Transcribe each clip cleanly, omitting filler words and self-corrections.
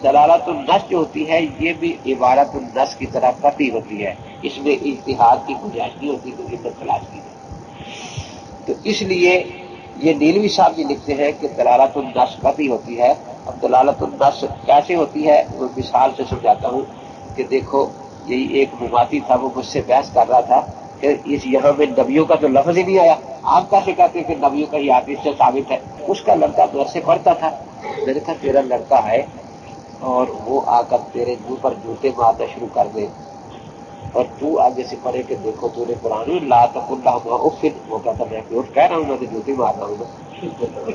دلالت النص جو ہوتی ہے یہ بھی عبارت النص کی طرح قطعی ہوتی ہے، اس میں اجتہاد کی گنجائش نہیں ہوتی کہ عبرت تلاش کی جائے۔ تو اس لیے یہ نیلوی صاحب بھی لکھتے ہیں کہ دلالت النص قطعی ہوتی ہے۔ اب دلالت النص کیسے ہوتی ہے وہ مثال سے سمجھاتا ہوں کہ دیکھو یہی ایک مماتی تھا، وہ مجھ سے بحث کر رہا تھا کہ اس یہاں میں نبیوں کا تو لفظ ہی نہیں آیا، آپ کیسے کہتے ہیں کہ نبیوں کا ہی حدیث سے ثابت ہے؟ اس کا لڑکا دور سے پڑھتا تھا، میں نے کہا تیرا لڑکا ہے اور وہ آ کر تیرے منہ پر جوتے مارنا شروع کر دے اور تو آگے سے پڑھے کہ دیکھو تو نے قرآن لا تقل لہما اف، وہ کہتا میں اف کہہ رہا ہوں، میں تو جوتے مار رہا ہوں نا،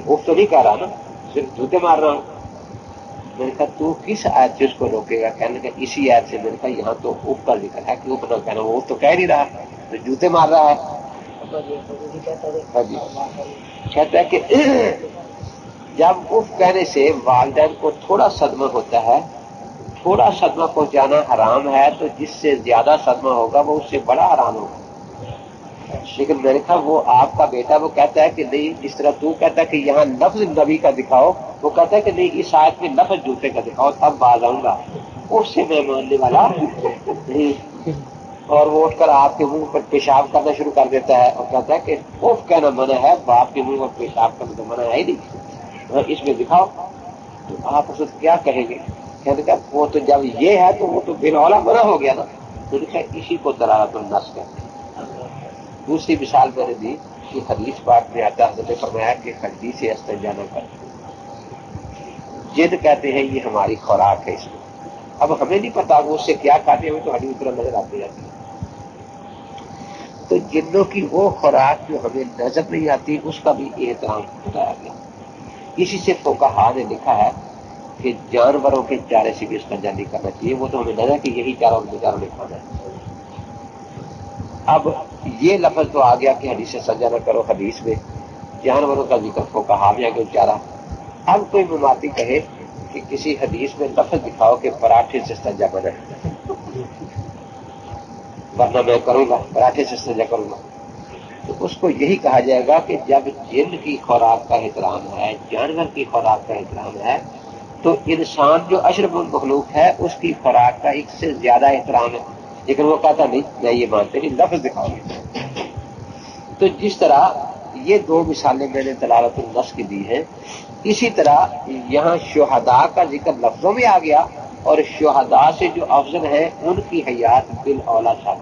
اف تو نہیں کہہ رہا نا، صرف جوتے مار رہا ہوں۔ میں نے کہا تو کس آیت سے اس کو روکے گا؟ کہنے لگا اسی آیت سے۔ میں نے کہا یہاں تو اف کا ذکر ہے کہ اف نہ کہنا، وہ تو کہہ نہیں رہا، تو جوتے مار رہا ہے۔ کہتا ہے کہ جب اف کہنے سے والدین کو تھوڑا صدمہ ہوتا ہے، تھوڑا صدمہ پہنچانا حرام ہے، تو جس سے زیادہ صدمہ ہوگا وہ اس سے بڑا حرام ہوگا۔ لیکن میں نے کہا وہ آپ کا بیٹا وہ کہتا ہے کہ نہیں، جس طرح تو کہتا ہے کہ یہاں لفظ نبی کا دکھاؤ، وہ کہتا ہے کہ نہیں اس آیت میں لفظ جوتے کا دکھاؤ، تب باز آؤں گا، اس سے میں ماننے والا نہیں۔ اور وہ اٹھ کر آپ کے منہ پر پیشاب کرنا شروع کر دیتا ہے اور کہتا ہے کہ اف کہنا منع ہے، باپ کے منہ پر پیشاب کرنا تو منع ہے ہی نہیں، اس میں دکھاؤ۔ تو آپ اس وقت کیا کہیں گے؟ کہتے کہ وہ تو جب یہ ہے تو وہ تو بالولا منع ہو گیا نا۔ تو لکھا اسی کو دلالت النص کہتے ہیں۔ دوسری مثال میں نے دی کہ حدیث پاک میں آتا حضرت نے فرمایا کہ حدیث سے استنجا نہ کر، جن کہتے ہیں یہ ہماری خوراک ہے، اس میں اب ہمیں نہیں پتا وہ اس سے کیا کھاتے ہیں، تو حدیث طرح نظر آتی جاتی ہے۔ تو جنوں کی وہ خوراک جو ہمیں نظر نہیں آتی اس کا بھی احترام بتایا گیا۔ اسی سے فقہا نے لکھا ہے کہ جانوروں کے چارے سے بھی استنجا نہیں کرنا چاہیے، وہ تو ہمیں نظر کہ یہی چارہ ان بیچاروں نے کھانا ہے۔ اب یہ لفظ تو آ گیا کہ حدیث سے استنجا نہ کرو، حدیث میں جانوروں کا ذکر فقہا میں آگے چارہ۔ اب کوئی مماتی کہے کہ کسی حدیث میں لفظ دکھاؤ کہ پراٹھے سے استنجا منع ہے، ورنہ میں کروں گا، پراٹھے سے استنجا کروں گا۔ تو اس کو یہی کہا جائے گا کہ جب جن کی خوراک کا احترام ہے، جانور کی خوراک کا احترام ہے، تو انسان جو اشرف المخلوق ہے اس کی خوراک کا ایک سے زیادہ احترام ہے۔ لیکن وہ کہتا نہیں، میں یہ مانتے نہیں، لفظ دکھاؤ گے۔ تو جس طرح یہ دو مثالیں میں نے دلالت النص کی دی ہیں، اسی طرح یہاں شہداء کا ذکر لفظوں میں آ گیا، اور شہداء سے جو افضل ہیں ان کی حیات بالاولیٰ ثابت۔